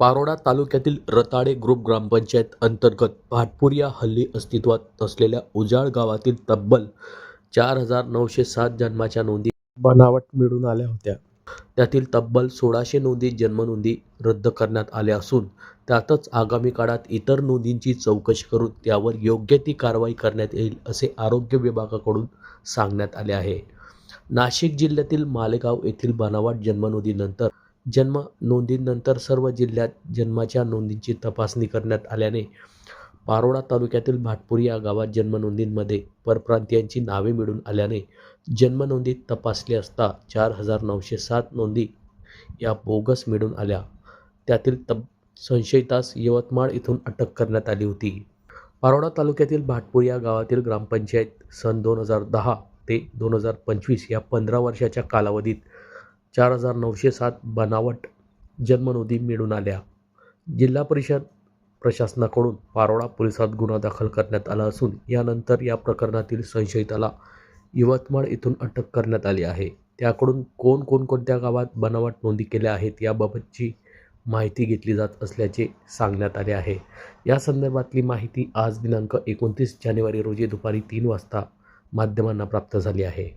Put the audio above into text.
पारोळा तालुक्यातील रताळे ग्रुप ग्रामपंचायत अंतर्गत भाटपूर या हल्ली अस्तित्वात नसलेल्या उजाळ गावातील तब्बल 4,907 जन्माच्या नोंदी बनावट मिळून आल्या होत्या. त्यातील तब्बल 1,600 नोंदी जन्मनोंदी रद्द करण्यात आल्या असून त्यातच आगामी काळात इतर नोंदींची चौकशी करून त्यावर योग्य ती कारवाई करण्यात येईल असे आरोग्य विभागाकडून सांगण्यात आले आहे. नाशिक जिल्ह्यातील मालेगाव येथील बनावट जन्म नोंदीनंतर सर्व जिल्ह्यात जन्माच्या नोंदींची तपासणी करण्यात आल्याने पारोळा तालुक्यातील भाटपूर या गावात जन्मनोंदींमध्ये परप्रांतीयांची नावे मिळून आल्याने जन्मनोंदी तपासली असता 4,907 नोंदी या बोगस मिळून आल्या. त्यातील संशयितास यवतमाळ येथून अटक करण्यात आली होती. पारोळा तालुक्यातील भाटपूर या गावातील ग्रामपंचायत सन 2010 ते 2025 या 15 वर्षाच्या कालावधीत 4,907 बनावट जन्मनोंदी मिळून आल्या. जिल्हा परिषद प्रशासनाकडून पारोळा पोलिसात गुन्हा दाखल करण्यात आला असून यानंतर या प्रकरणातील संशयिताला यवतमाळ येथून अटक करण्यात आली आहे. त्याकडून कोणत्या गावात बनावट नोंदी केल्या आहेत याबाबतची माहिती घेतली जात असल्याचे सांगण्यात आले आहे. या संदर्भातली माहिती आज दिनांक 29 जानेवारी रोजी दुपारी 3 वाजता माध्यमांना प्राप्त झाली आहे.